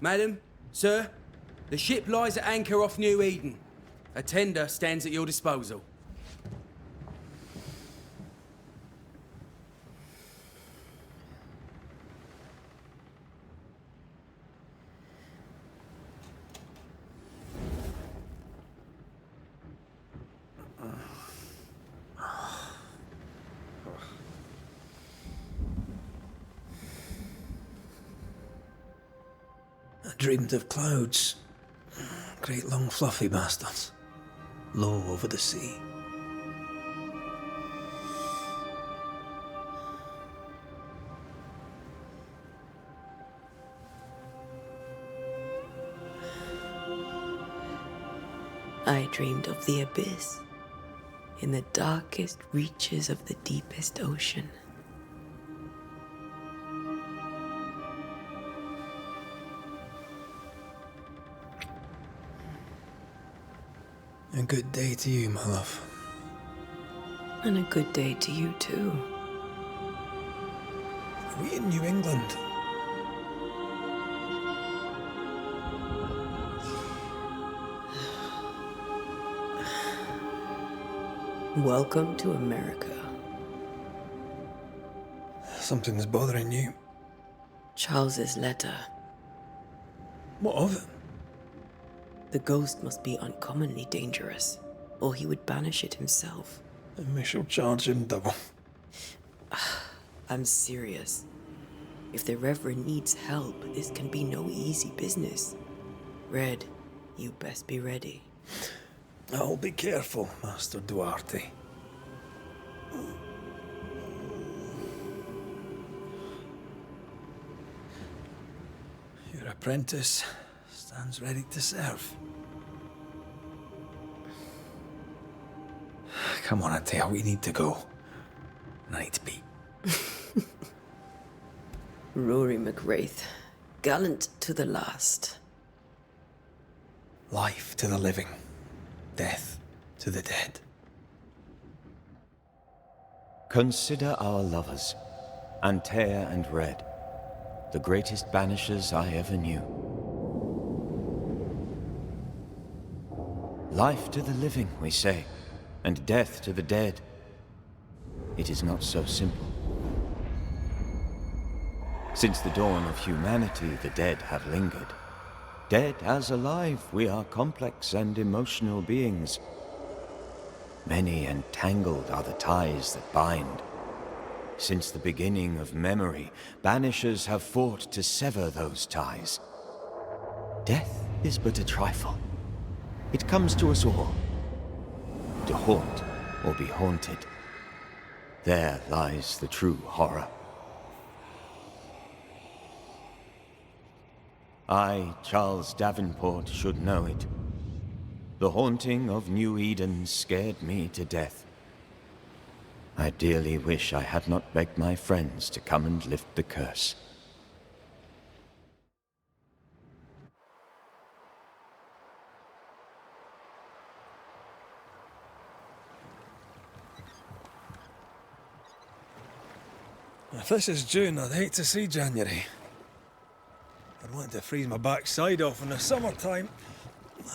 Madam, sir, the ship lies at anchor off New Eden. A tender stands at your disposal. I dreamed of clouds. Great long fluffy bastards. Low over the sea. I dreamed of the abyss, in the darkest reaches of the deepest ocean. A good day to you, my love. And a good day to you too. Are we in New England? Welcome to America. Something's bothering you. Charles's letter. What of it? The ghost must be uncommonly dangerous, or he would banish it himself. And we shall charge him double. I'm serious. If the Reverend needs help, this can be no easy business. Red, you best be ready. I'll be careful, Master Duarte. Your apprentice stands ready to serve. Come on, Atea, we need to go. And I need to pee. Rory McWraith, gallant to the last. Life to the living, death to the dead. Consider our lovers, Antea and Red, the greatest banishers I ever knew. Life to the living, we say, and death to the dead. It is not so simple. Since the dawn of humanity, the dead have lingered. Dead as alive, we are complex and emotional beings. Many and tangled are the ties that bind. Since the beginning of memory, banishers have fought to sever those ties. Death is but a trifle. It comes to us all. To haunt or be haunted. There lies the true horror. I, Charles Davenport, should know it. The haunting of New Eden scared me to death. I dearly wish I had not begged my friends to come and lift the curse. If this is June, I'd hate to see January. I'd want to freeze my backside off in the summertime.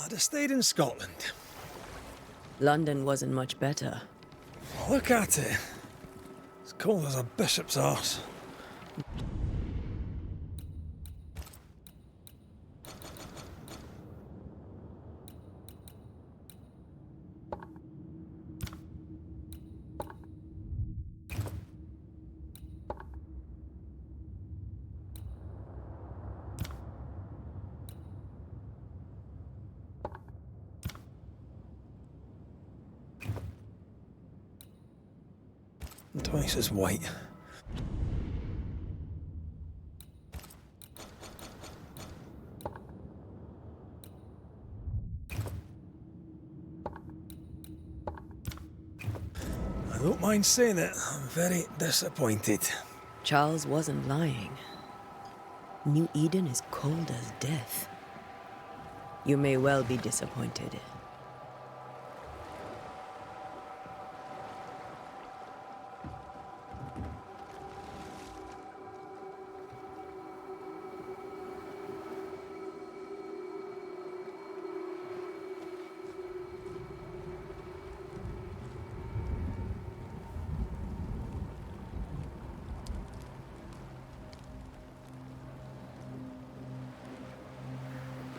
I'd have stayed in Scotland. London wasn't much better. Look at it. It's cold as a bishop's arse. Twice as white. I don't mind saying it, I'm very disappointed. Charles wasn't lying. New Eden is cold as death. You may well be disappointed.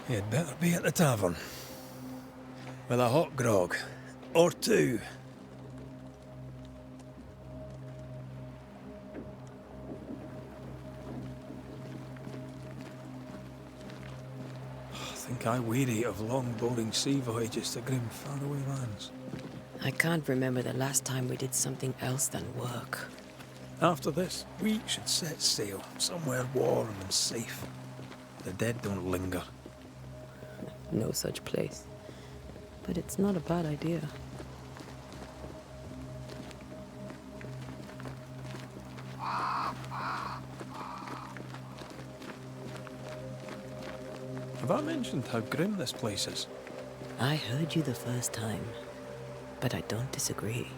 You'd better be at the tavern. With a hot grog. Or two. I think I weary of long, boring sea voyages to grim, faraway lands. I can't remember the last time we did something else than work. After this, we should set sail somewhere warm and safe. The dead don't linger. No such place. But it's not a bad idea. Have I mentioned how grim this place is? I heard you the first time, but I don't disagree.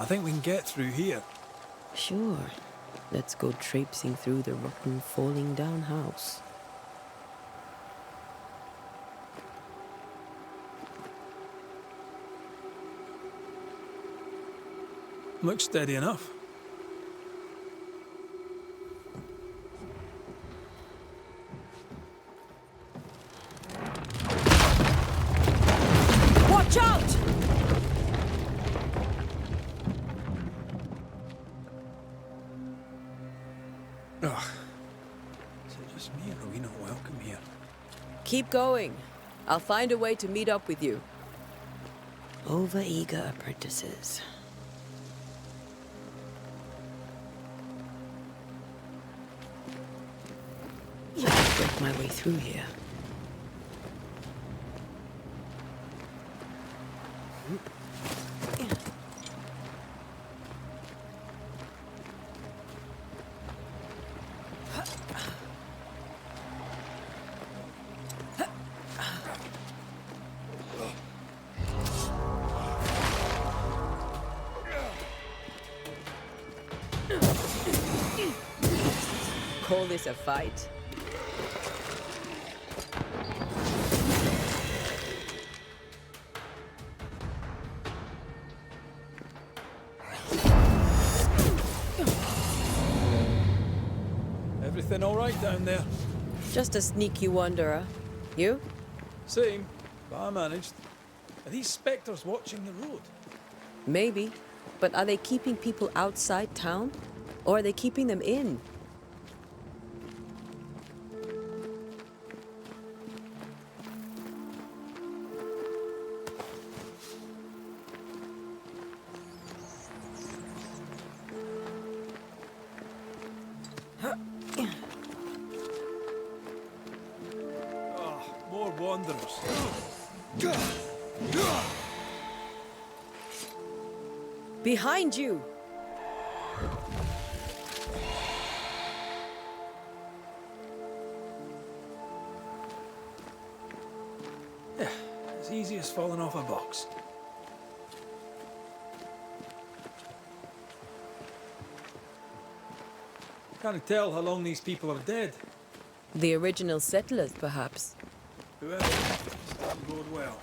I think we can get through here. Sure. Let's go traipsing through the rotten, falling down house. Looks steady enough. Watch out! Ugh. Is it just me or are we not welcome here? Keep going. I'll find a way to meet up with you. Over-eager apprentices. I'll break my way through here. Call this a fight? Everything all right down there? Just a sneaky wanderer. You? Same, but I managed. Are these spectres watching the road? Maybe. But are they keeping people outside town? Or are they keeping them in? More wanderers. Behind you! Yeah, as easy as falling off a box. Can't tell how long these people are dead. The original settlers, perhaps. Whoever, this doesn't bode well.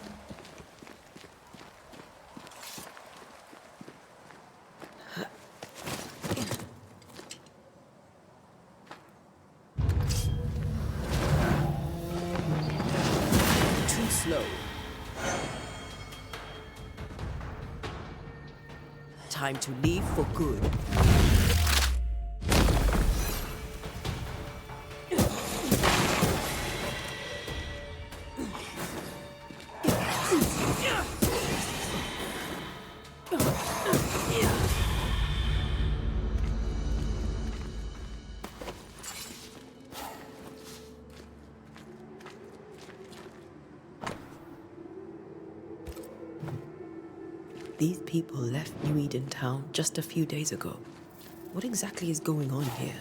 Too slow. Time to leave for good. These people left New Eden Town just a few days ago. What exactly is going on here?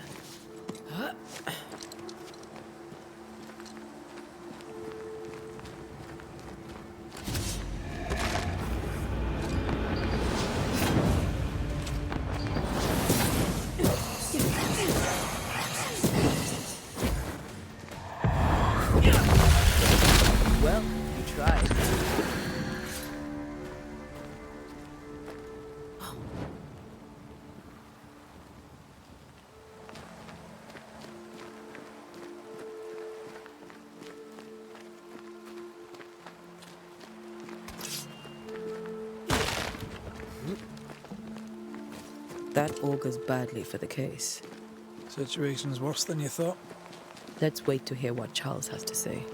Well, you tried. That augurs badly for the case. Situation's worse than you thought. Let's wait to hear what Charles has to say.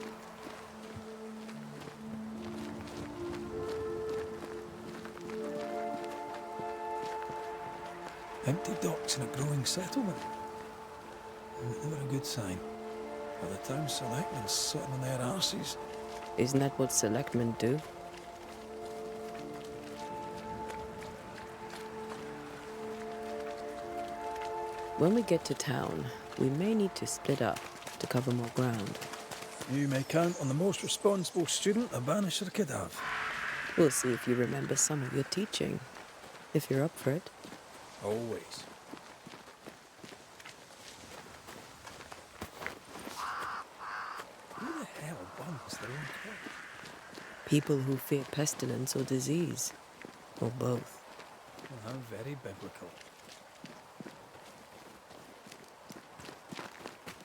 Empty docks in a growing settlement. Never a good sign. By the town selectmen sitting on their arses. Isn't that what selectmen do? When we get to town, we may need to split up to cover more ground. You may count on the most responsible student a banisher could have. We'll see if you remember some of your teaching, if you're up for it. Always. Who the hell burns their own crops? People who fear pestilence or disease, or both. Well, how very biblical.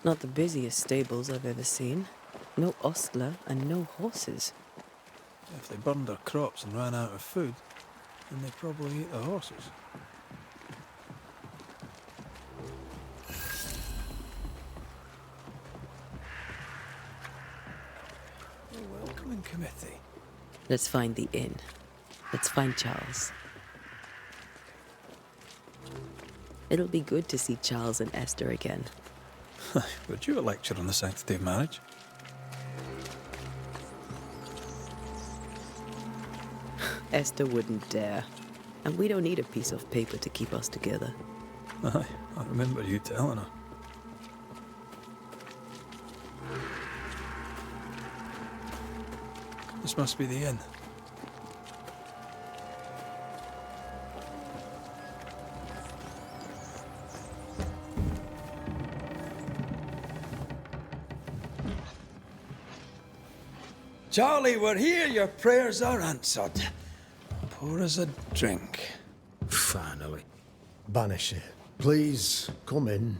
Not the busiest stables I've ever seen. No ostler and no horses. If they burned their crops and ran out of food, then they'd probably eat the horses. A welcoming committee. Let's find the inn. Let's find Charles. It'll be good to see Charles and Esther again. Would you a lecture on the sanctity of marriage? Esther wouldn't dare. And we don't need a piece of paper to keep us together. Aye, I remember you telling her. This must be the inn. Charlie, we're here. Your prayers are answered. Pour us a drink. Finally. Banisher, please come in.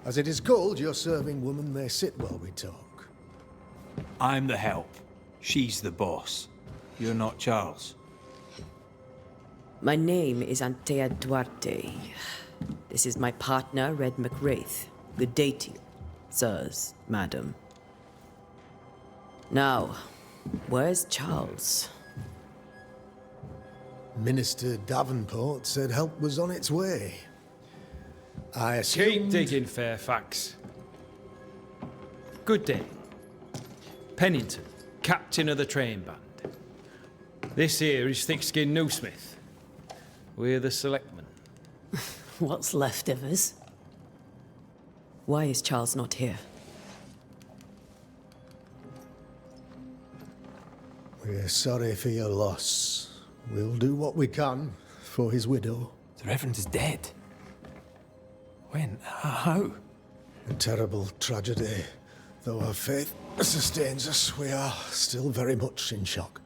As it is cold, your serving woman may sit while we talk. I'm the help. She's the boss. You're not Charles. My name is Antea Duarte. This is my partner, Red McWraith. Good day to you, sirs, madam. Now, where's Charles? Minister Davenport said help was on its way. I assumed... Keep digging, Fairfax. Good day. Pennington, captain of the train band. This here is thick-skinned Newsmith. We're the selectmen. What's left of us? Why is Charles not here? We're sorry for your loss. We'll do what we can for his widow. The Reverend is dead. When? How? A terrible tragedy. Though our faith sustains us, we are still very much in shock.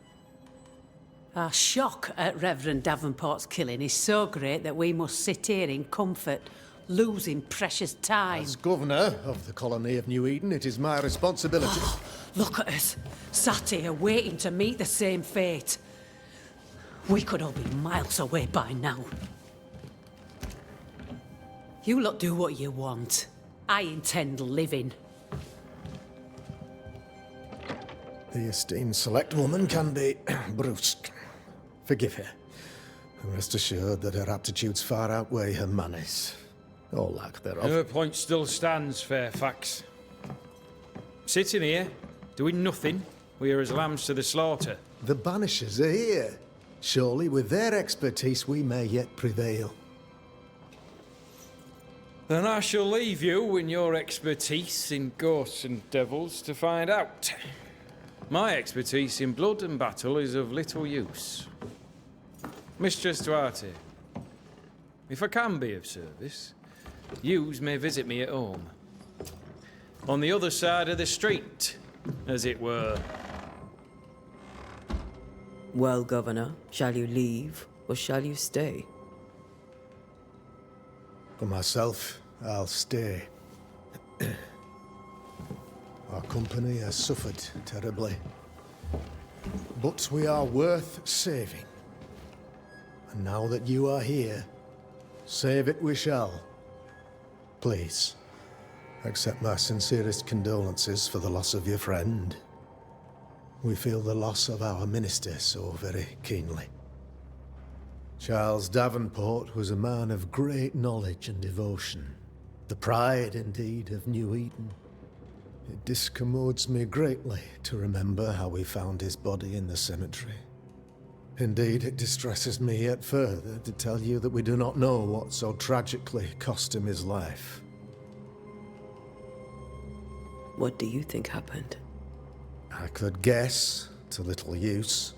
Our shock at Reverend Davenport's killing is so great that we must sit here in comfort, losing precious time. As governor of the colony of New Eden, it is my responsibility... Look at us, sat here waiting to meet the same fate. We could all be miles away by now. You lot do what you want. I intend living. The esteemed select woman can be brusque. Forgive her. And rest assured that her aptitudes far outweigh her manners. Or lack thereof. Her point still stands, Fairfax. Sitting here, doing nothing, we're as lambs to the slaughter. The Banishers are here. Surely with their expertise we may yet prevail. Then I shall leave you and your expertise in ghosts and devils to find out. My expertise in blood and battle is of little use. Mistress Duarte, if I can be of service, yous may visit me at home. On the other side of the street, as it were. Well, Governor, shall you leave or shall you stay? For myself, I'll stay. Our company has suffered terribly. But we are worth saving. And now that you are here, save it we shall. Please, accept my sincerest condolences for the loss of your friend. We feel the loss of our minister so very keenly. Charles Davenport was a man of great knowledge and devotion. The pride, indeed, of New Eden. It discommodes me greatly to remember how we found his body in the cemetery. Indeed, it distresses me yet further to tell you that we do not know what so tragically cost him his life. What do you think happened? I could guess, to little use.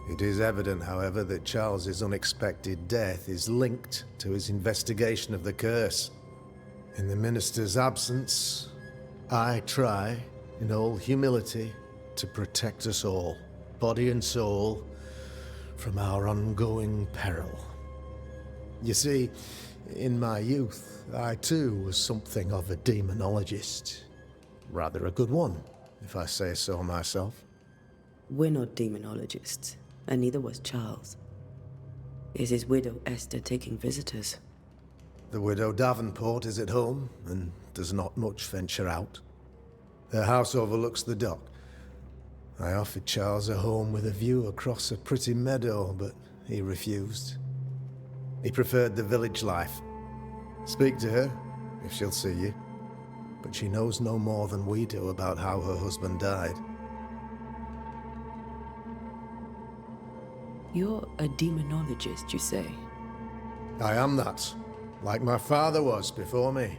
It is evident, however, that Charles's unexpected death is linked to his investigation of the curse. In the minister's absence, I try, in all humility, to protect us all, body and soul, from our ongoing peril. You see, in my youth, I too was something of a demonologist. Rather a good one, if I say so myself. We're not demonologists, and neither was Charles. Is his widow Esther taking visitors? The widow Davenport is at home, and does not much venture out. Her house overlooks the dock. I offered Charles a home with a view across a pretty meadow, but he refused. He preferred the village life. Speak to her, if she'll see you. But she knows no more than we do about how her husband died. You're a demonologist, you say? I am that, like my father was before me.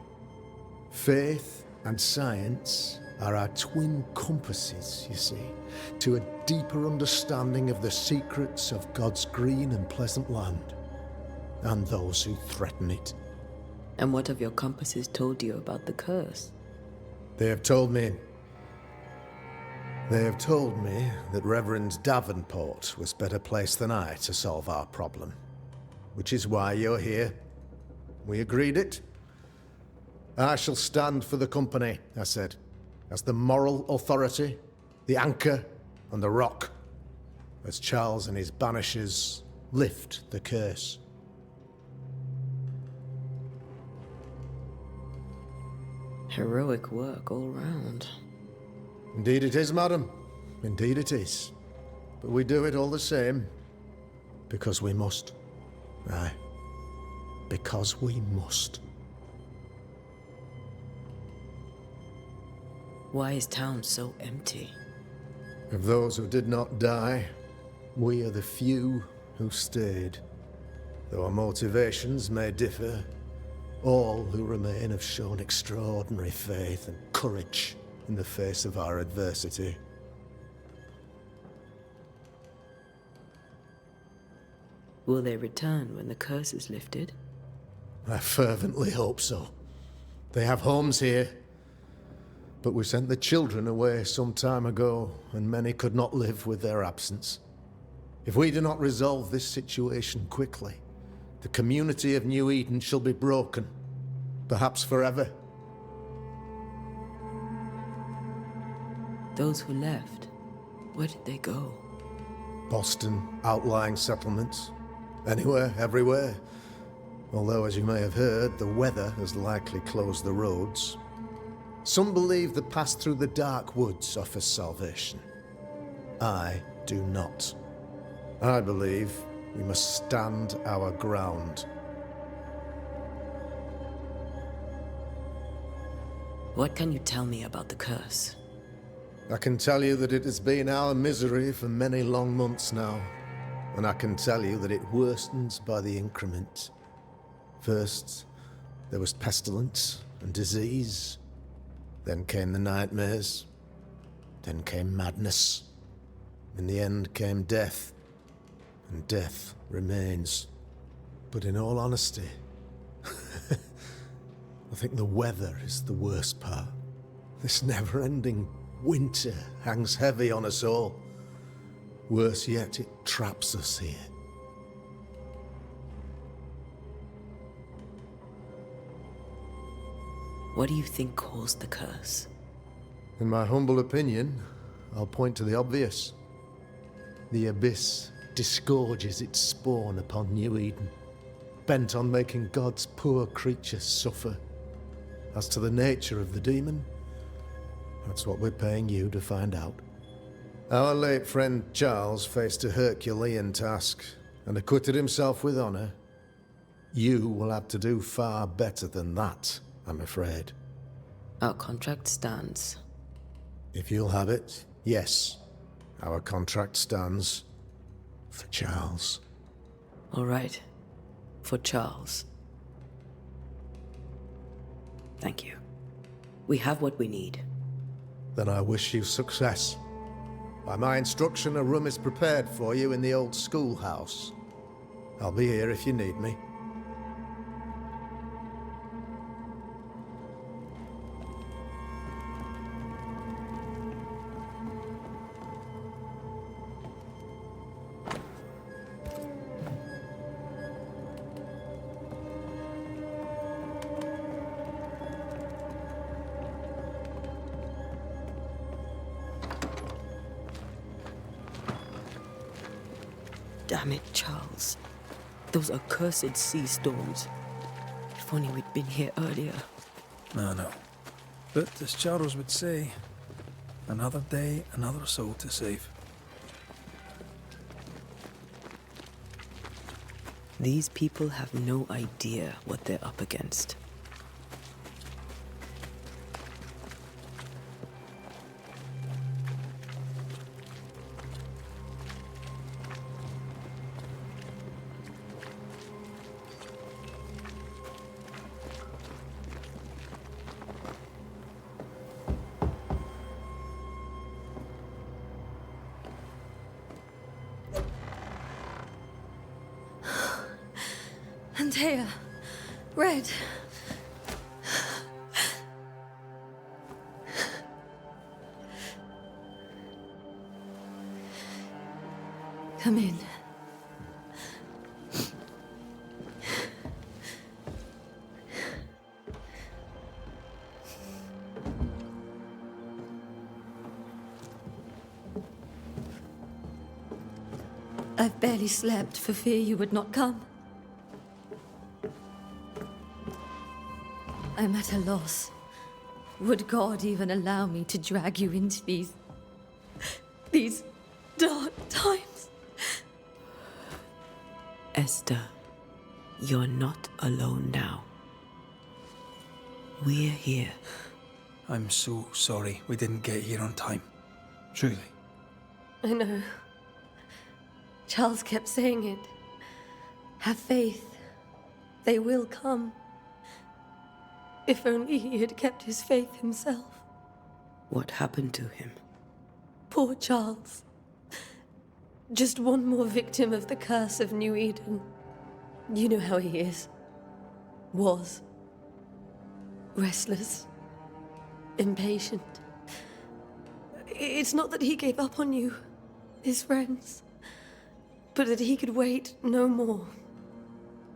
Faith and science are our twin compasses, you see, to a deeper understanding of the secrets of God's green and pleasant land, and those who threaten it. And what have your compasses told you about the curse? They have told me that Reverend Davenport was better placed than I to solve our problem. Which is why you're here. We agreed it. I shall stand for the company, I said, as the moral authority, the anchor, and the rock, as Charles and his banishers lift the curse. Heroic work all round. Indeed it is, madam. Indeed it is. But we do it all the same. Because we must. Aye. Because we must. Why is town so empty? Of those who did not die, we are the few who stayed. Though our motivations may differ, all who remain have shown extraordinary faith and courage in the face of our adversity. Will they return when the curse is lifted? I fervently hope so. They have homes here. But we sent the children away some time ago, and many could not live with their absence. If we do not resolve this situation quickly, the community of New Eden shall be broken, perhaps forever. Those who left, where did they go? Boston, outlying settlements. Anywhere, everywhere. Although, as you may have heard, the weather has likely closed the roads. Some believe the path through the dark woods offers salvation. I do not. I believe we must stand our ground. What can you tell me about the curse? I can tell you that it has been our misery for many long months now. and I can tell you that it worsens by the increment. First, there was pestilence and disease. Then came the nightmares. Then came madness. In the end came death. And death remains. But in all honesty, I think the weather is the worst part. This never-ending winter hangs heavy on us all. Worse yet, it traps us here. What do you think caused the curse? In my humble opinion, I'll point to the obvious. The Abyss disgorges its spawn upon New Eden, bent on making God's poor creatures suffer. As to the nature of the demon, that's what we're paying you to find out. Our late friend Charles faced a Herculean task and acquitted himself with honor. You will have to do far better than that, I'm afraid. Our contract stands. If you'll have it, yes. Our contract stands for Charles. All right. For Charles. Thank you. We have what we need. Then I wish you success. By my instruction, a room is prepared for you in the old schoolhouse. I'll be here if you need me. Damn it, Charles. Those accursed sea storms. If only we'd been here earlier. No. But as Charles would say, another day, another soul to save. These people have no idea what they're up against. Antea, Red. Come in. I've barely slept for fear you would not come. I'm at a loss. Would God even allow me to drag you into these dark times? Esther, you're not alone now. We're here. I'm so sorry we didn't get here on time. Truly. I know. Charles kept saying it. Have faith. They will come. If only he had kept his faith himself. What happened to him? Poor Charles. Just one more victim of the curse of New Eden. You know how he is. Was. Restless. Impatient. It's not that he gave up on you, his friends, but that he could wait no more.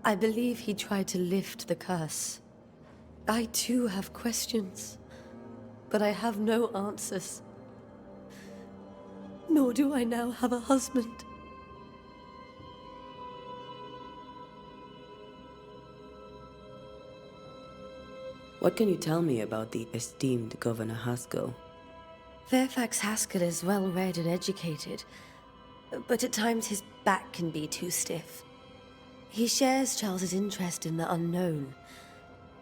I believe he tried to lift the curse. I too have questions, but I have no answers. Nor do I now have a husband. What can you tell me about the esteemed Governor Haskell? Fairfax Haskell is well-read and educated, but at times his back can be too stiff. He shares Charles's interest in the unknown,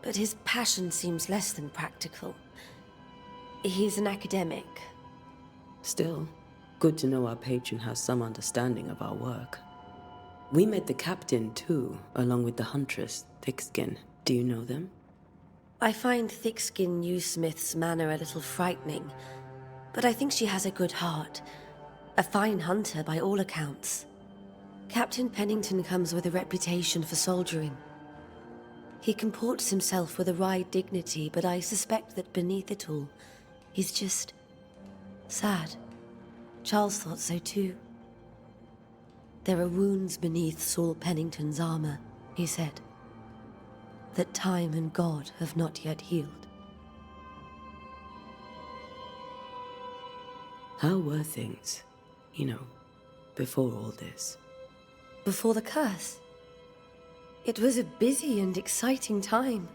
but his passion seems less than practical. He's an academic. Still, good to know our patron has some understanding of our work. We met the captain, too, along with the huntress, Thickskin. Do you know them? I find Thickskin Newsmith's manner a little frightening, but I think she has a good heart. A fine hunter by all accounts. Captain Pennington comes with a reputation for soldiering. He comports himself with a wry dignity, but I suspect that beneath it all, he's just sad. Charles thought so too. There are wounds beneath Saul Pennington's armor, he said, that time and God have not yet healed. How were things, before all this? Before the curse? It was a busy and exciting time.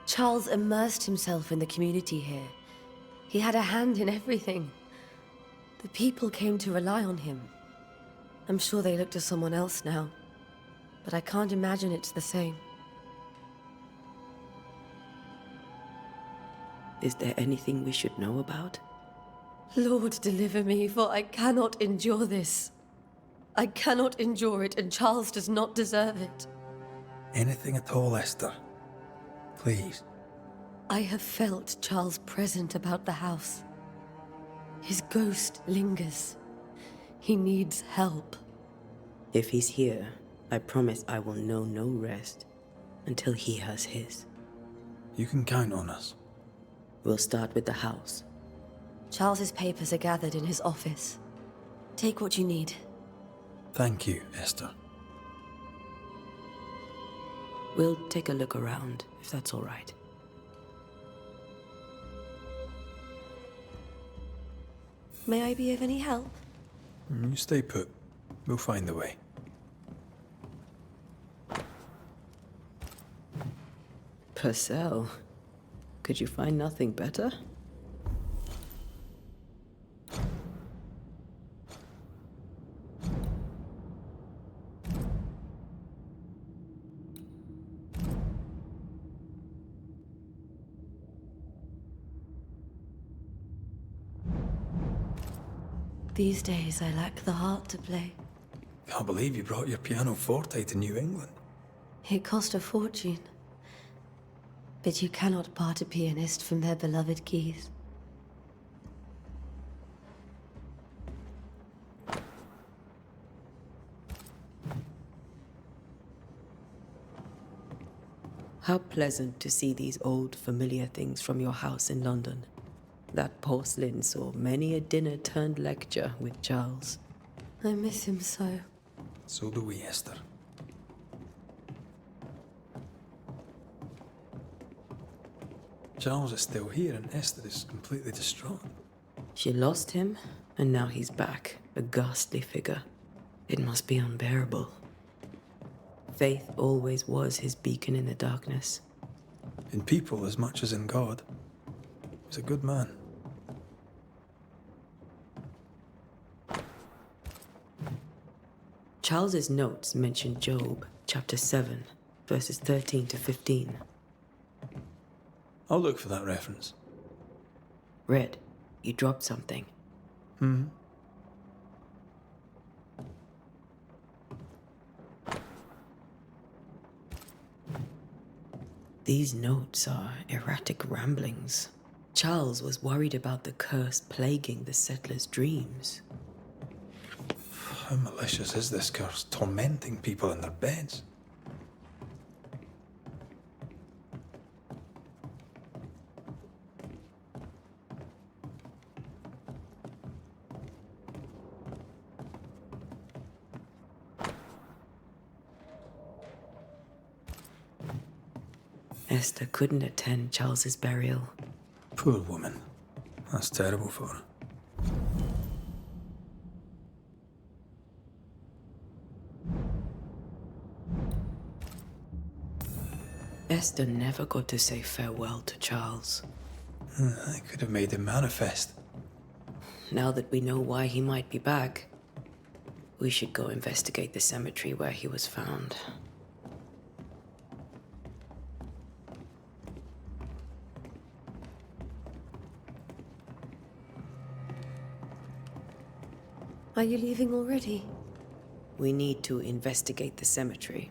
Charles immersed himself in the community here. He had a hand in everything. The people came to rely on him. I'm sure they look to someone else now, but I can't imagine it's the same. Is there anything we should know about? Lord, deliver me, for I cannot endure this. I cannot endure it, and Charles does not deserve it. Anything at all, Esther. Please. I have felt Charles present about the house. His ghost lingers. He needs help. If he's here, I promise I will know no rest until he has his. You can count on us. We'll start with the house. Charles's papers are gathered in his office. Take what you need. Thank you, Esther. We'll take a look around, if that's all right. May I be of any help? You stay put. We'll find a way. Purcell, could you find nothing better? These days, I lack the heart to play. Can't believe you brought your pianoforte to New England. It cost a fortune. But you cannot part a pianist from their beloved keys. How pleasant to see these old, familiar things from your house in London. That porcelain saw many a dinner-turned-lecture with Charles. I miss him so. So do we, Esther. Charles is still here and Esther is completely distraught. She lost him, and now he's back, a ghastly figure. It must be unbearable. Faith always was his beacon in the darkness. In people as much as in God. He's a good man. Charles's notes mention Job, chapter 7, verses 13 to 15. I'll look for that reference. Red, you dropped something. These notes are erratic ramblings. Charles was worried about the curse plaguing the settlers' dreams. How malicious is this curse, tormenting people in their beds? Esther couldn't attend Charles's burial. Poor woman. That's terrible for her. Esther never got to say farewell to Charles. I could have made him manifest. Now that we know why he might be back, we should go investigate the cemetery where he was found. Are you leaving already? we need to investigate the cemetery.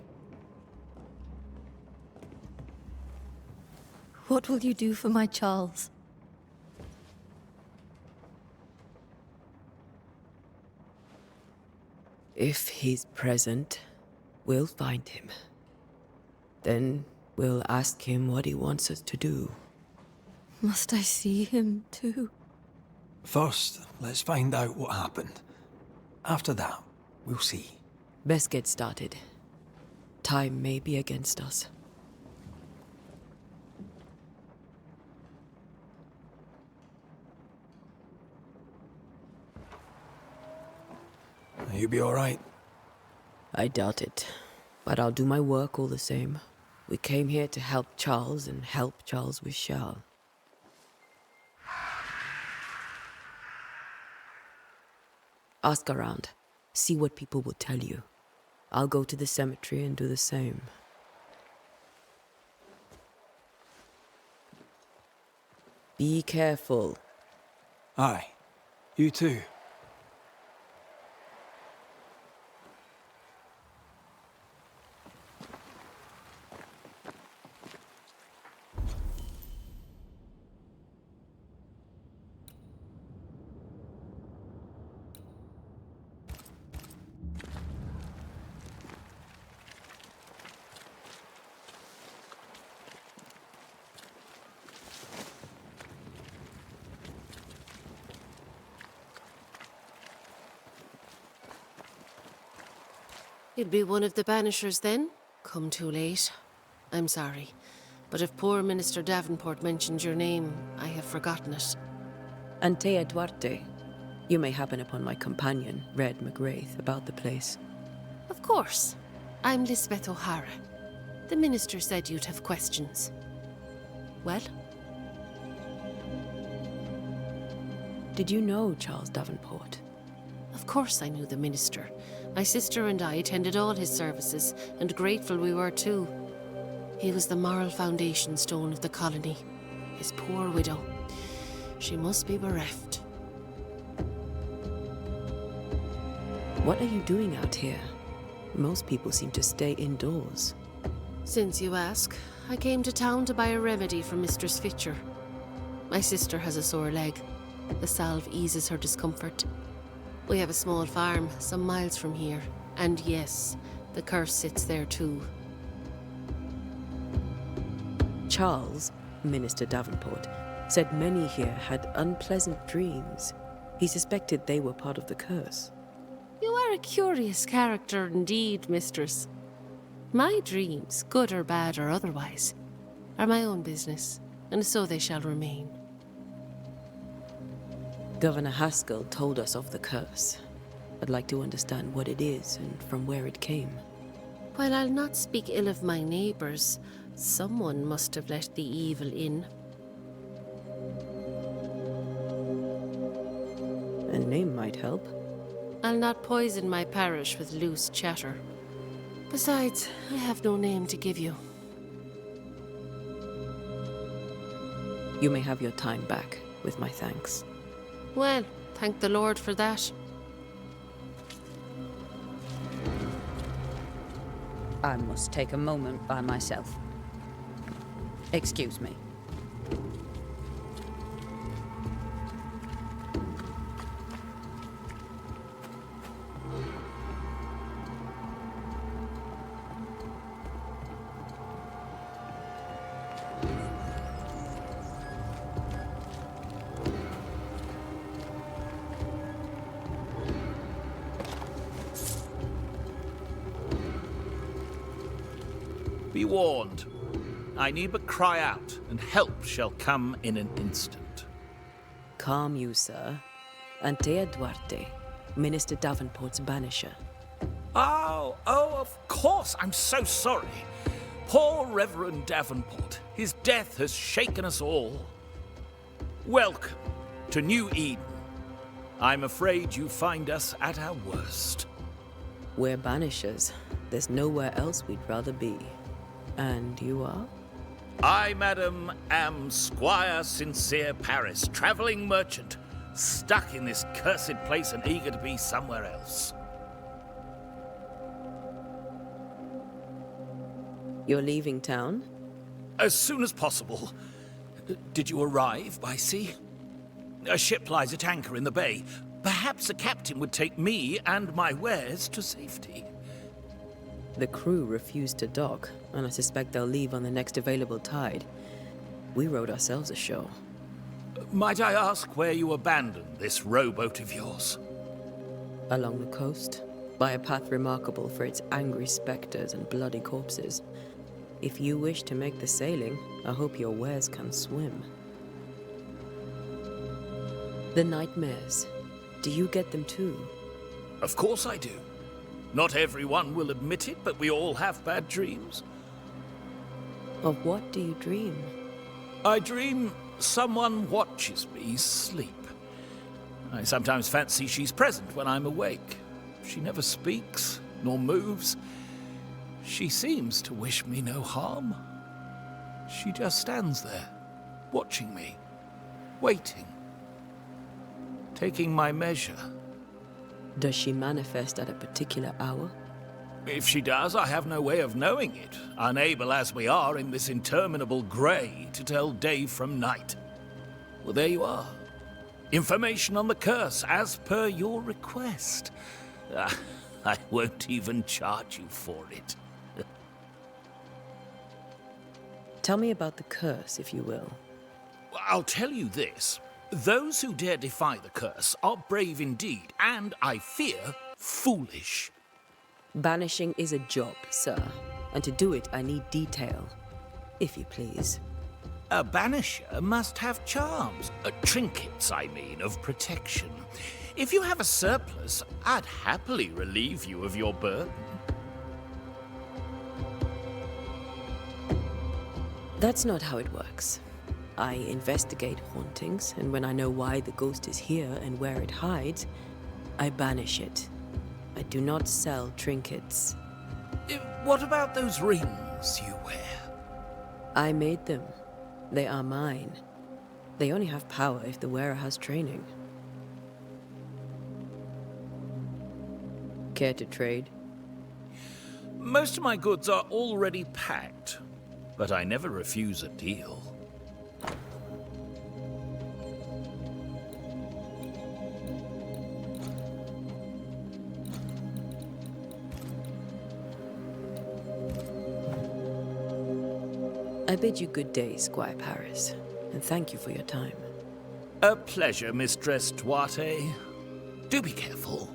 What will you do for my Charles? If he's present, we'll find him. Then we'll ask him what he wants us to do. Must I see him too? First, let's find out what happened. After that, we'll see. Best get started. Time may be against us. You be all right? I doubt it, but I'll do my work all the same. We came here to help Charles and help Charles with Charles. Ask around. See what people will tell you. I'll go to the cemetery and do the same. Be careful. Aye. You too. You'd be one of the banishers then? Come too late. I'm sorry, but if poor Minister Davenport mentioned your name, I have forgotten it. Antea Duarte. You may happen upon my companion, Red McGrath, about the place. Of course. I'm Lisbeth O'Hara. The minister said you'd have questions. Well? Did you know Charles Davenport? Of course I knew the minister. My sister and I attended all his services, and grateful we were too. He was the moral foundation stone of the colony. His poor widow. She must be bereft. What are you doing out here? Most people seem to stay indoors. Since you ask, I came to town to buy a remedy for Mistress Fitcher. My sister has a sore leg. The salve eases her discomfort. We have a small farm, some miles from here. And yes, the curse sits there too. Charles, Minister Davenport, said many here had unpleasant dreams. He suspected they were part of the curse. You are a curious character indeed, mistress. My dreams, good or bad or otherwise, are my own business, and so they shall remain. Governor Haskell told us of the curse. I'd like to understand what it is and from where it came. While I'll not speak ill of my neighbours, someone must have let the evil in. A name might help. I'll not poison my parish with loose chatter. Besides, I have no name to give you. You may have your time back, with my thanks. Well, thank the Lord for that. I must take a moment by myself. Excuse me. Be warned. I need but cry out, and help shall come in an instant. Calm you, sir. Antea Duarte, Minister Davenport's banisher. Oh, of course. I'm so sorry. Poor Reverend Davenport. His death has shaken us all. Welcome to New Eden. I'm afraid you find us at our worst. We're banishers. There's nowhere else we'd rather be. And you are? I, madam, am Squire Sincere Paris, travelling merchant, stuck in this cursed place and eager to be somewhere else. You're leaving town? As soon as possible. Did you arrive by sea? A ship lies at anchor in the bay. Perhaps the captain would take me and my wares to safety. The crew refused to dock, and I suspect they'll leave on the next available tide. We rowed ourselves ashore. Might I ask where you abandoned this rowboat of yours? Along the coast, by a path remarkable for its angry specters and bloody corpses. If you wish to make the sailing, I hope your wares can swim. The nightmares, do you get them too? Of course I do. Not everyone will admit it, but we all have bad dreams. Of what do you dream? I dream someone watches me sleep. I sometimes fancy she's present when I'm awake. She never speaks, nor moves. She seems to wish me no harm. She just stands there, watching me, waiting, taking my measure. Does she manifest at a particular hour? If she does, I have no way of knowing it, unable as we are in this interminable grey to tell day from night. Well, there you are. Information on the curse, as per your request. I won't even charge you for it. Tell me about the curse, if you will. I'll tell you this. Those who dare defy the curse are brave indeed, and, I fear, foolish. Banishing is a job, sir. And to do it, I need detail. If you please. A banisher must have charms. Trinkets, I mean, of protection. If you have a surplus, I'd happily relieve you of your burden. That's not how it works. I investigate hauntings, and when I know why the ghost is here and where it hides, I banish it. I do not sell trinkets. What about those rings you wear? I made them. They are mine. They only have power if the wearer has training. Care to trade? Most of my goods are already packed, but I never refuse a deal. I bid you good day, Squire Paris, and thank you for your time. A pleasure, Mistress Duarte. Do be careful.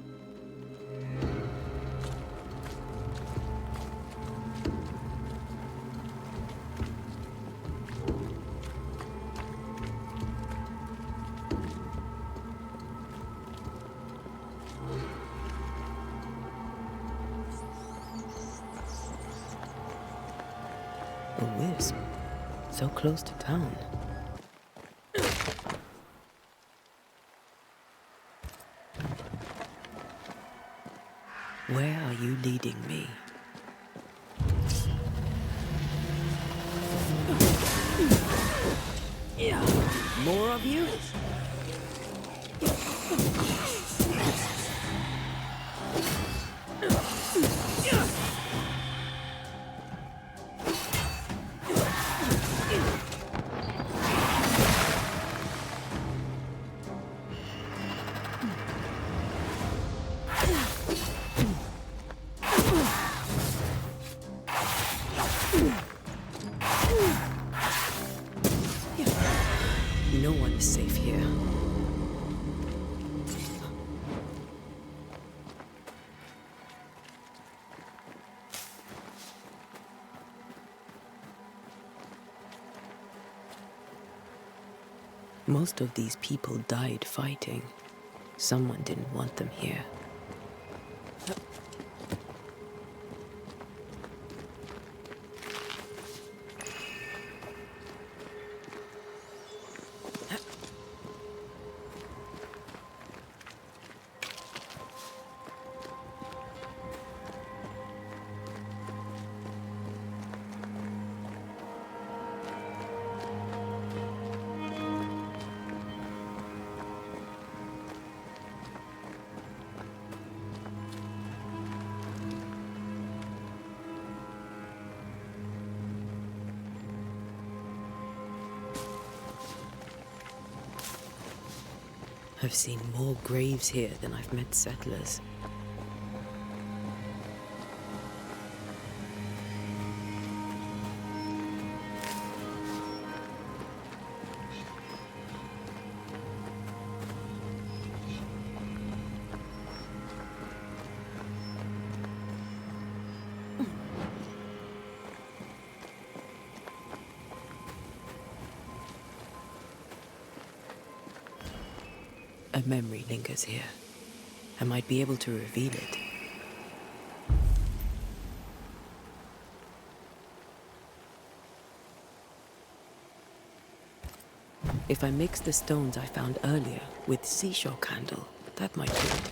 A wisp, so close to town. Where are you leading me? More of you? No one is safe here. Most of these people died fighting. Someone didn't want them here. I've seen more graves here than I've met settlers. A memory lingers here. I might be able to reveal it. If I mix the stones I found earlier with seashore candle, that might do it.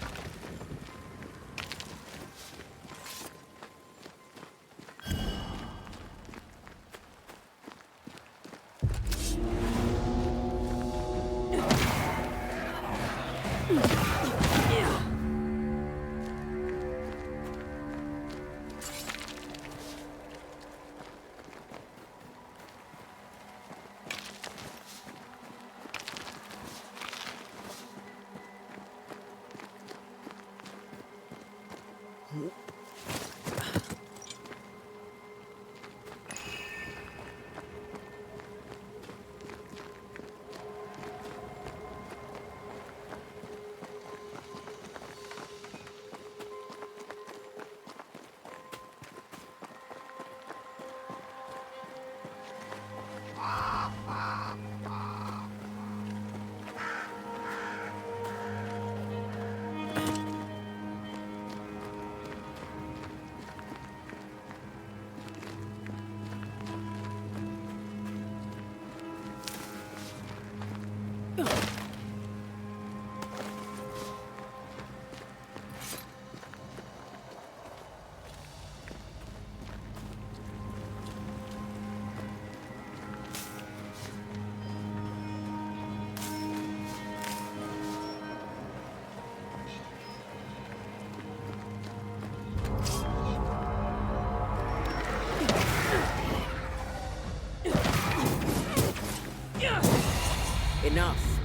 Enough.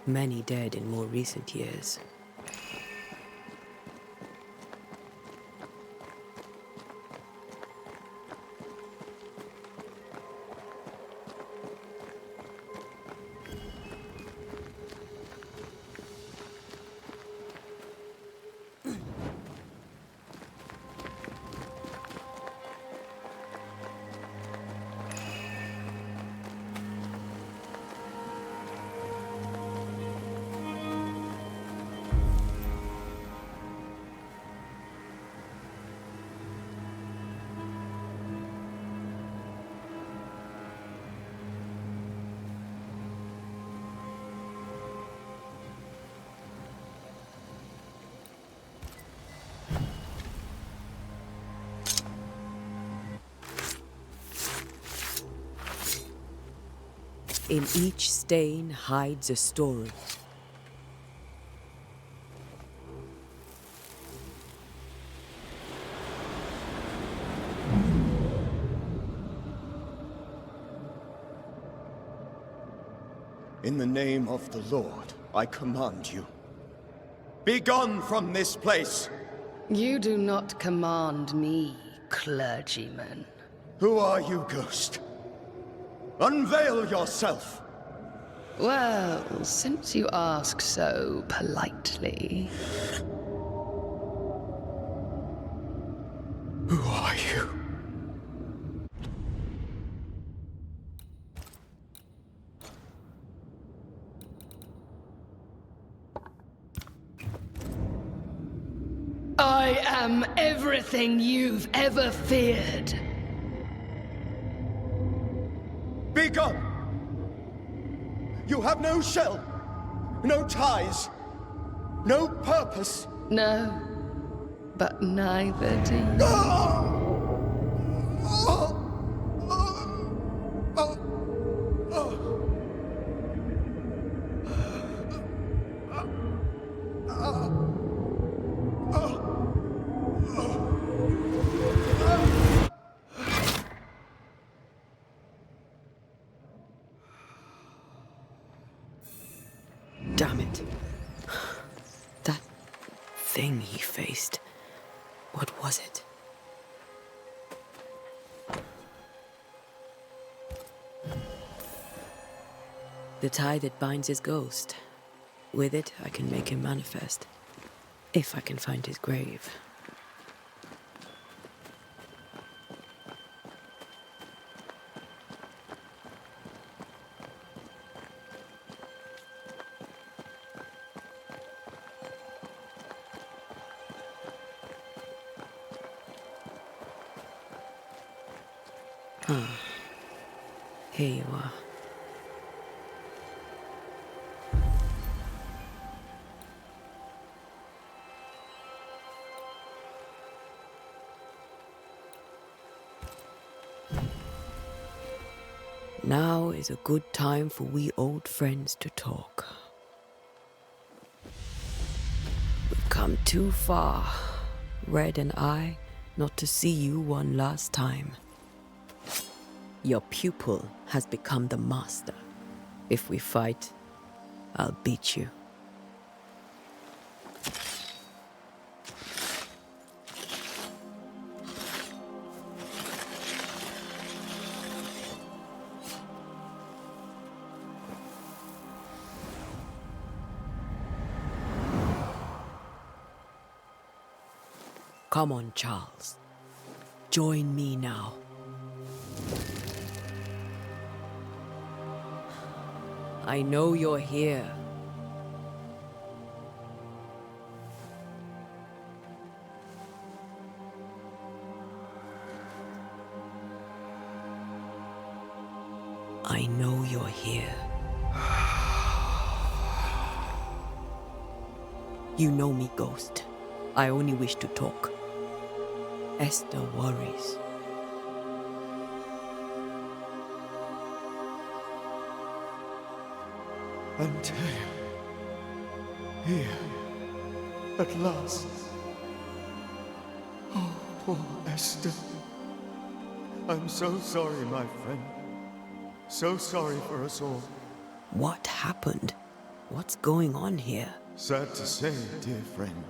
Many dead in more recent years. In each stain hides a story. In the name of the Lord, I command you. Be gone from this place! You do not command me, clergyman. Who are you, ghost? Unveil yourself! Well, since you ask so politely... Who are you? I am everything you've ever feared. Be gone! You have no shell, no ties, no purpose. No, but neither do you. Damn it. That thing he faced. What was it? The tie that binds his ghost. With it, I can make him manifest. If I can find his grave. Here you are. Now is a good time for we old friends to talk. We've come too far, Red and I, not to see you one last time. Your pupil has become the master. If we fight, I'll beat you. Come on, Charles. Join me now. I know you're here. I know you're here. You know me, Ghost. I only wish to talk. Esther worries. Antea. Here. At last. Oh, poor Esther. I'm so sorry, my friend. So sorry for us all. What happened? What's going on here? Sad to say, dear friend.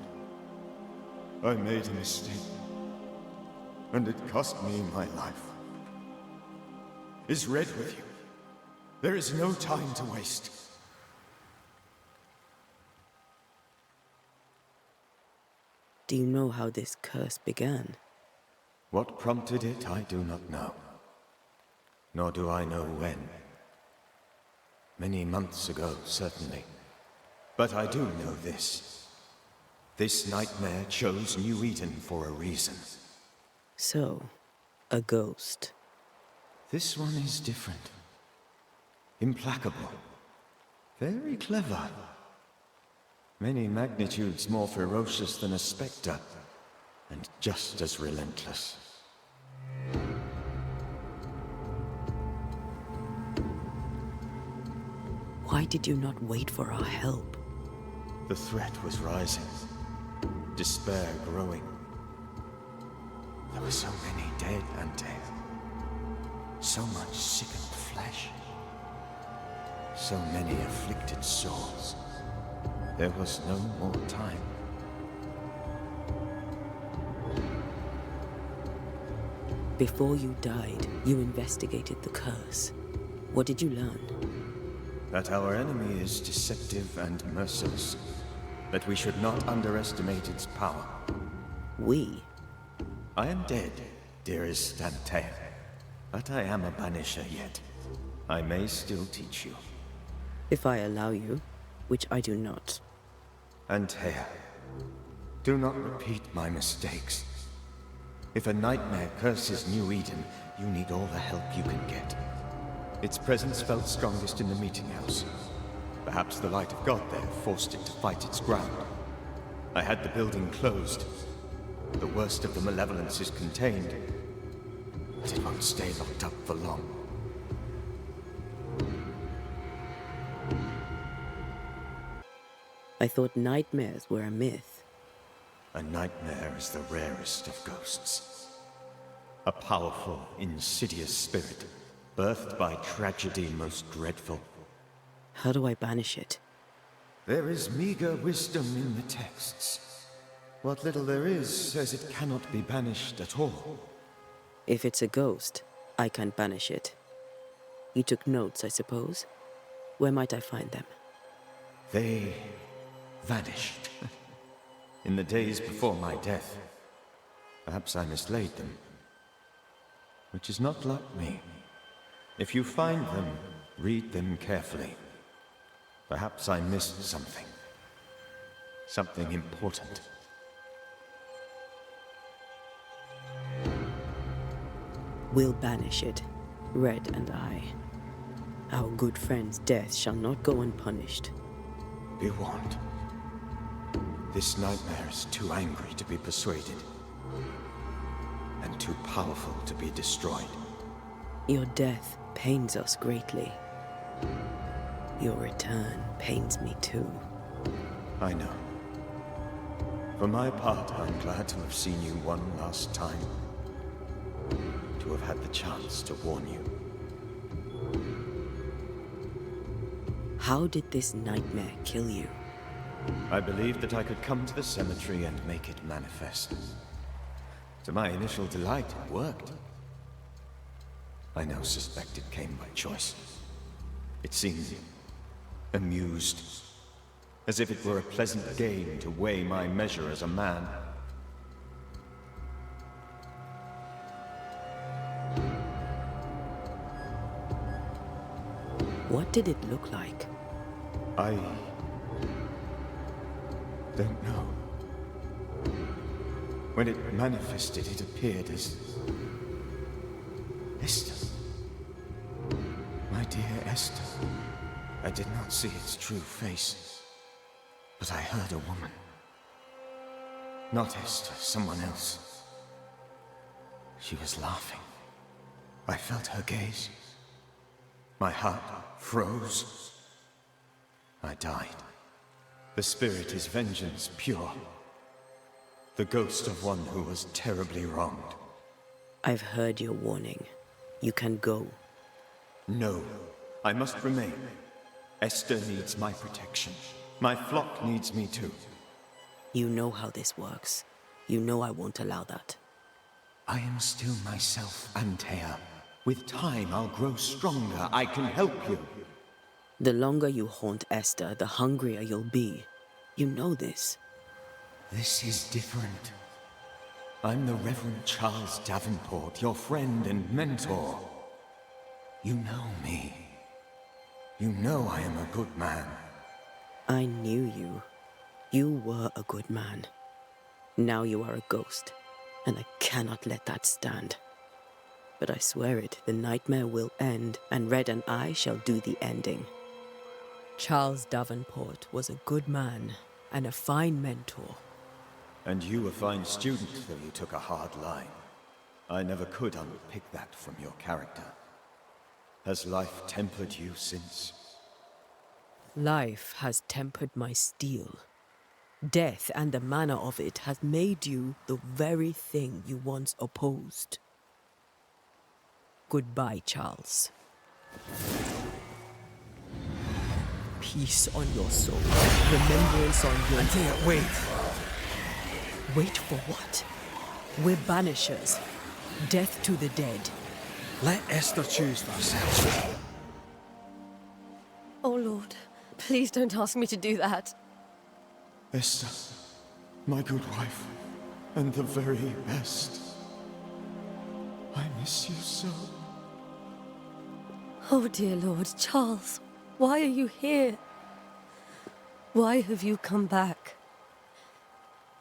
I made a mistake. And it cost me my life. Is Red with you? There is no time to waste. Do you know how this curse began? What prompted it, I do not know. Nor do I know when. Many months ago, certainly. But I do know this. This nightmare chose New Eden for a reason. So, a ghost. This one is different. Implacable. Very clever. Many magnitudes more ferocious than a spectre, and just as relentless. Why did you not wait for our help? The threat was rising. Despair growing. There were so many dead, Antea. So much sickened flesh. So many afflicted souls. There was no more time. Before you died, you investigated the curse. What did you learn? That our enemy is deceptive and merciless. That we should not underestimate its power. We? I am dead, dearest Antea. But I am a banisher yet. I may still teach you. If I allow you, which I do not. Antea, do not repeat my mistakes. If a nightmare curses New Eden, you need all the help you can get. Its presence felt strongest in the meeting house. Perhaps the light of God there forced it to fight its ground. I had the building closed. The worst of the malevolence is contained, but it won't stay locked up for long. I thought nightmares were a myth. A nightmare is the rarest of ghosts. A powerful, insidious spirit, birthed by tragedy most dreadful. How do I banish it? There is meager wisdom in the texts. What little there is says it cannot be banished at all. If it's a ghost, I can't banish it. You took notes, I suppose? Where might I find them? They vanished. In the days before my death. Perhaps I mislaid them. Which is not like me. If you find them, read them carefully. Perhaps I missed something. Something important. We'll banish it, Red and I. Our good friend's death shall not go unpunished. Be warned. This nightmare is too angry to be persuaded. And too powerful to be destroyed. Your death pains us greatly. Your return pains me too. I know. For my part, I'm glad to have seen you one last time. To have had the chance to warn you. How did this nightmare kill you? I believed that I could come to the cemetery and make it manifest. To my initial delight, it worked. I now suspect it came by choice. It seemed amused, as if it were a pleasant game to weigh my measure as a man. What did it look like? I don't know. When it manifested, it appeared as Esther. My dear Esther. I did not see its true face, but I heard a woman. Not Esther, someone else. She was laughing. I felt her gaze. My heart froze. I died. The spirit is vengeance pure. The ghost of one who was terribly wronged. I've heard your warning. You can go. No, I must remain. Esther needs my protection. My flock needs me too. You know how this works. You know I won't allow that. I am still myself, Antea. With time, I'll grow stronger. I can help you. The longer you haunt Esther, the hungrier you'll be. You know this. This is different. I'm the Reverend Charles Davenport, your friend and mentor. You know me. You know I am a good man. I knew you. You were a good man. Now you are a ghost, and I cannot let that stand. But I swear it, the nightmare will end, and Red and I shall do the ending. Charles Davenport was a good man, and a fine mentor. And you a fine student, though you took a hard line. I never could unpick that from your character. Has life tempered you since? Life has tempered my steel. Death and the manner of it has made you the very thing you once opposed. Goodbye, Charles. Peace on your soul. Remembrance on your... Antea, wait. Wait for what? We're banishers. Death to the dead. Let Esther choose for herself. Oh, Lord. Please don't ask me to do that. Esther, my good wife, and the very best. I miss you so. Oh, dear Lord. Charles, why are you here? Why have you come back?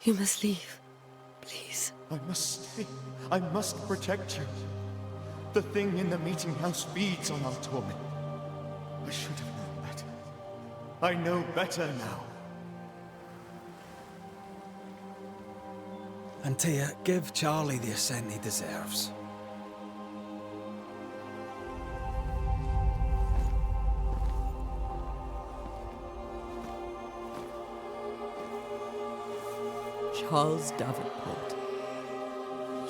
You must leave. Please. I must stay. I must protect you. The thing in the meeting house feeds on our torment. I should have known better. I know better now. Antea, give Charlie the ascent he deserves. Charles Davenport,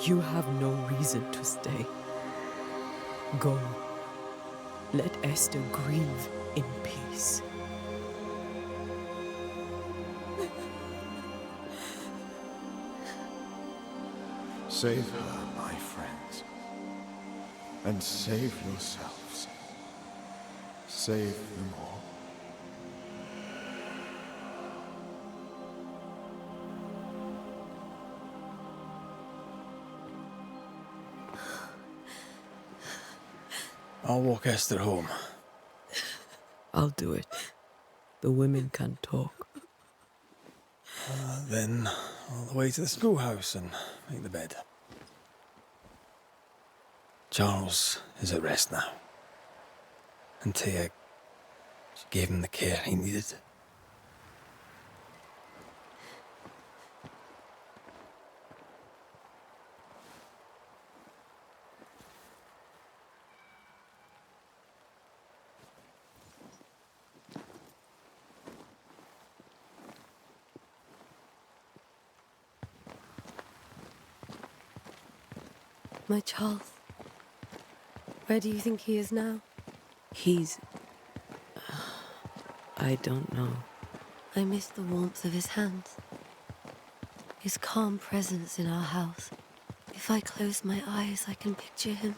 you have no reason to stay. Go. Let Esther grieve in peace. Save her, my friends. And save yourselves. Save them all. I'll walk Esther home. I'll do it. The women can't talk. Then all the way to the schoolhouse and make the bed. Charles is at rest now. And Tia, she gave him the care he needed. My Charles. Where do you think he is now? He's... I don't know. I miss the warmth of his hands. His calm presence in our house. If I close my eyes, I can picture him.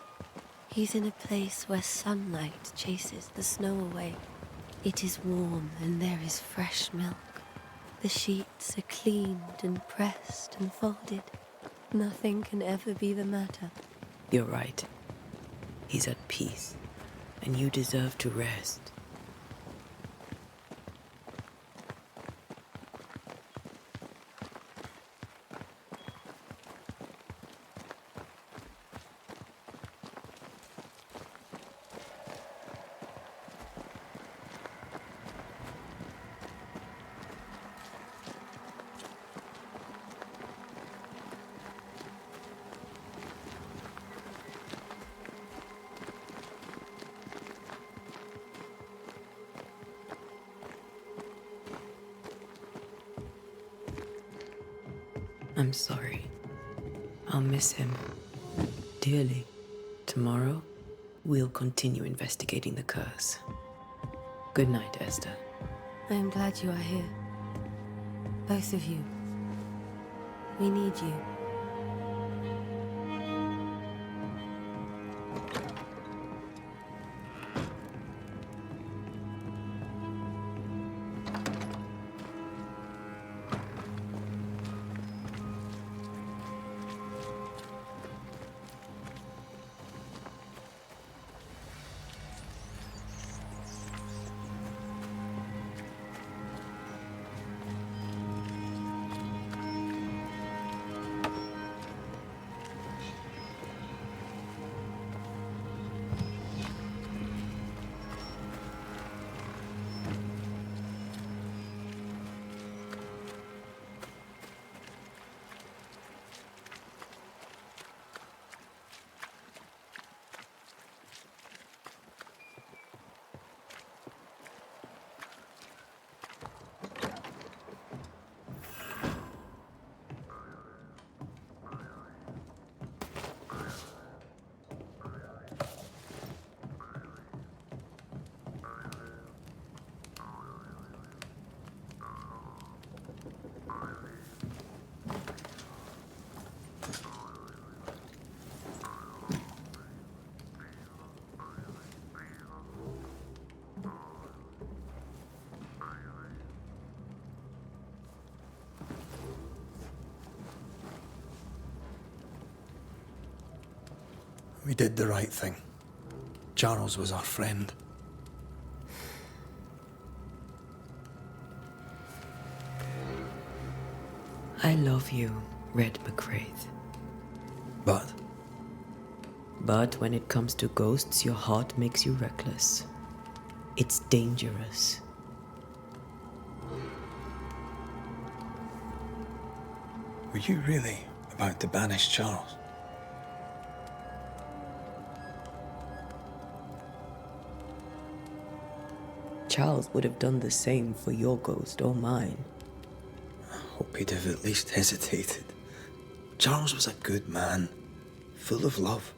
He's in a place where sunlight chases the snow away. It is warm and there is fresh milk. The sheets are cleaned and pressed and folded. Nothing can ever be the matter. You're right. He's at peace, and you deserve to rest. I'm sorry. I'll miss him dearly. Tomorrow, we'll continue investigating the curse. Good night, Esther. I am glad you are here. Both of you. We need you. We did the right thing. Charles was our friend. I love you, Red McCraith. But But when it comes to ghosts, your heart makes you reckless. It's dangerous. were you really about to banish Charles? Charles would have done the same for your ghost or mine. I hope he'd have at least hesitated. Charles was a good man, full of love.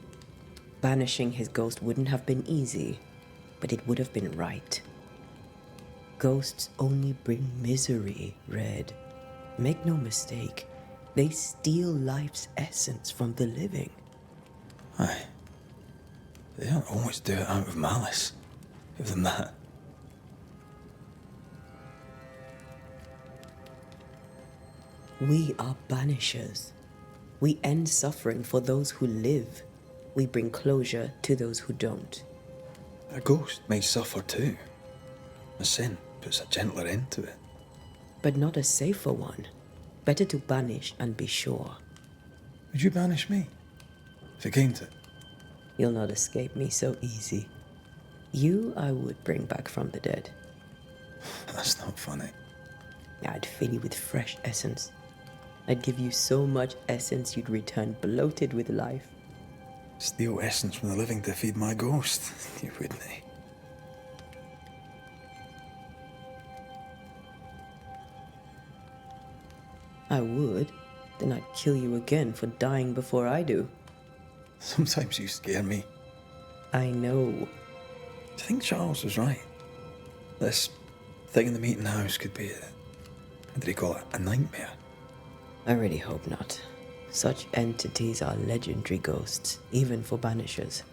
Banishing his ghost wouldn't have been easy, but it would have been right. Ghosts only bring misery, Red. Make no mistake, They steal life's essence from the living. Aye. They don't always do it out of malice. Give them that. We are banishers. We end suffering for those who live. We bring closure to those who don't. A ghost may suffer too. A sin puts a gentler end to it. But not a safer one. Better to banish and be sure. Would you banish me? If it came to it? You'll not escape me so easy. You I would bring back from the dead. That's not funny. I'd fill you with fresh essence. I'd give you so much essence you'd return bloated with life. Steal essence from the living to feed my ghost. You wouldn't, eh? I would. Then I'd kill you again for dying before I do. Sometimes you scare me. I know. Do you think Charles was right? This thing in the meeting house could be what did he call it? A nightmare? I really hope not. Such entities are legendary ghosts, even for banishers.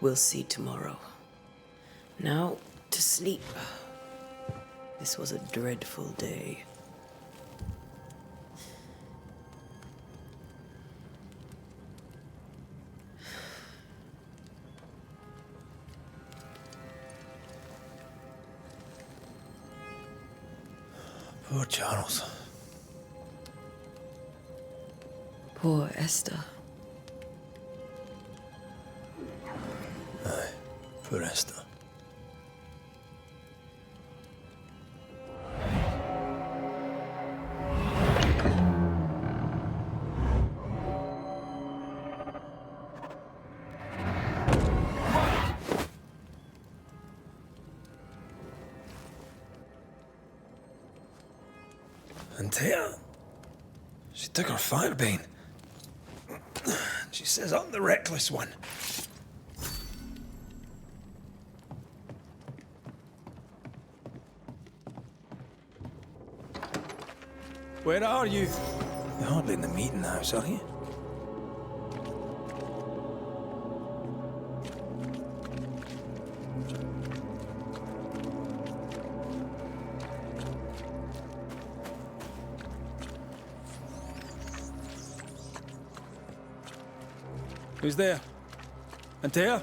We'll see tomorrow. Now, to sleep. This was a dreadful day. Poor Charles. Poor Esther. Aye, poor Esther. Antea, she took her firebane. She says I'm the reckless one. Where are you? You're hardly in the meeting house, are you? Who's there? Antea?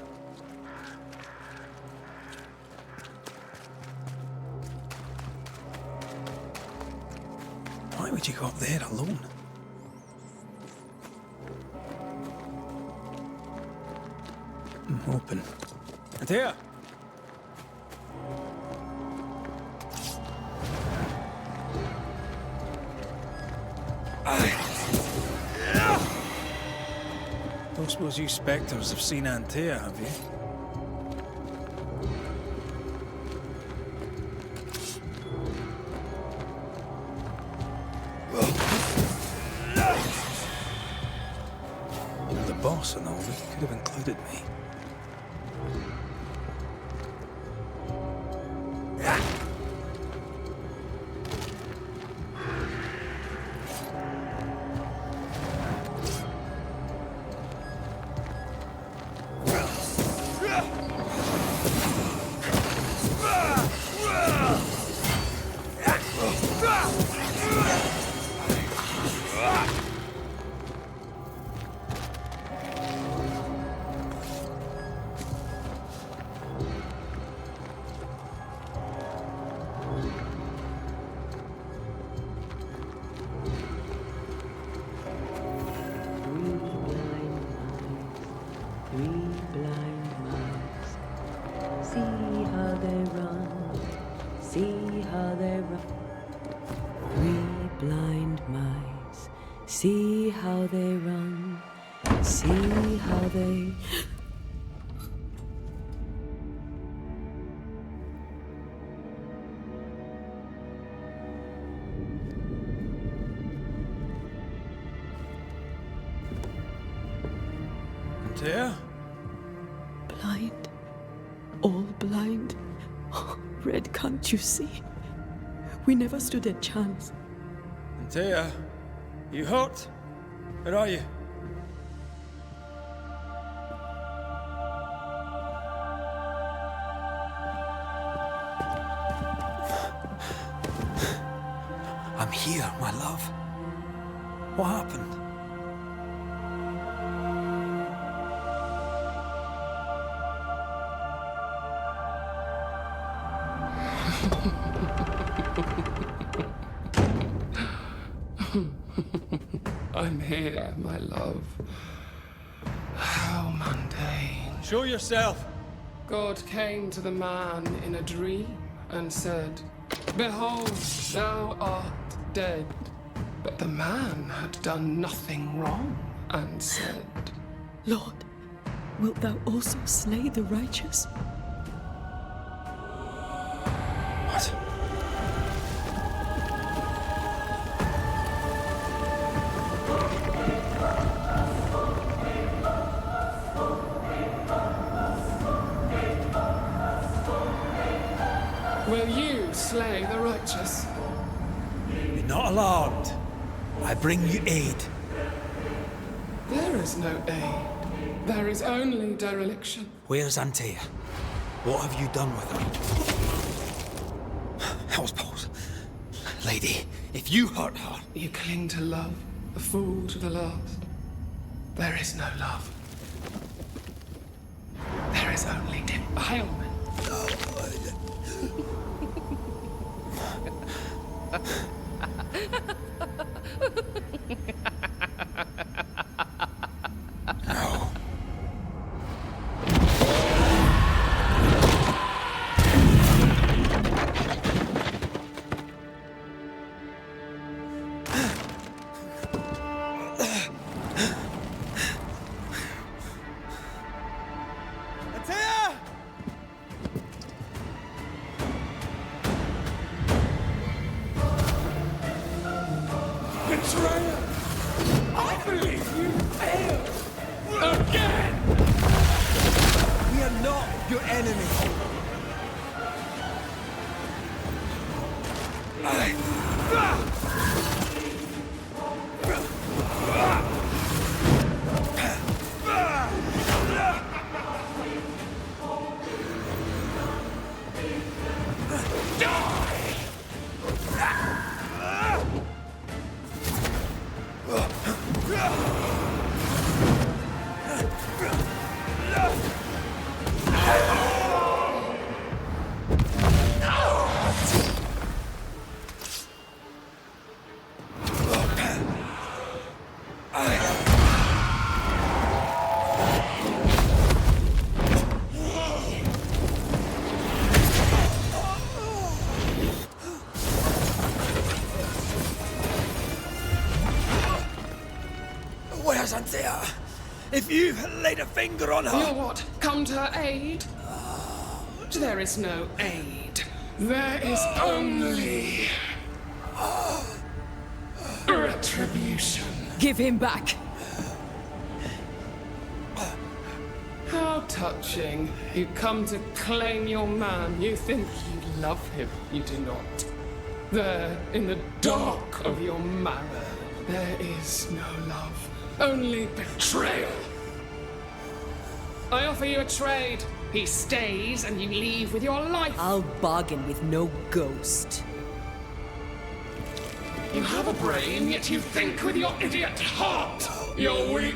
Why would you go up there alone? Open. Antea! Don't suppose you spectres have seen Antea, have you? You're the boss and all, but you could have included me. See how they run, see how they... Antea? Blind, all blind. Red, can't you see? We never stood a chance. Antea, you hurt? Where are you? I'm here, my love. What happened? I'm here, my love. How mundane. Show yourself! God came to the man in a dream and said, "Behold, thou art dead." But the man had done nothing wrong and said, Lord, wilt thou also slay the righteous? What? "Will you slay the righteous?" Be not alarmed. I bring you aid. There is no aid. There is only dereliction. Where's Antea? What have you done with her? Hell's balls. Lady, if you hurt her... You cling to love, a fool to the last. There is no love. There is only defilement. No. Antea! Betrayer! I believe you failed! Again! We are not your enemy. Where's Antea? If you laid a finger on her... You'll what? Come to her aid? There is no aid. There is only... retribution. Give him back! How touching. You come to claim your man. You think you love him. You do not. There, in the dark of your marrow, there is no love. Only betrayal. I offer you a trade. He stays and you leave with your life. I'll bargain with no ghost. You have a brain, yet you think with your idiot heart. You're weak.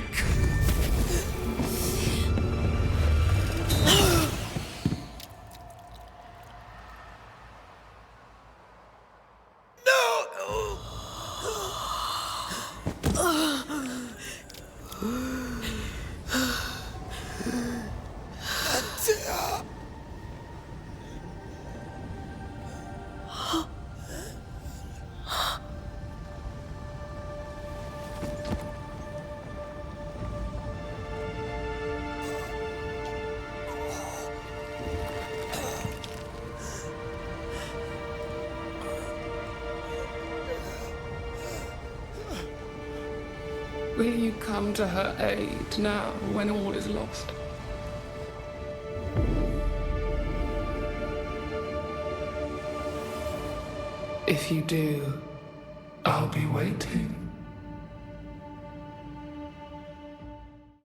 Will you come to her aid now, when all is lost? If you do, I'll be waiting.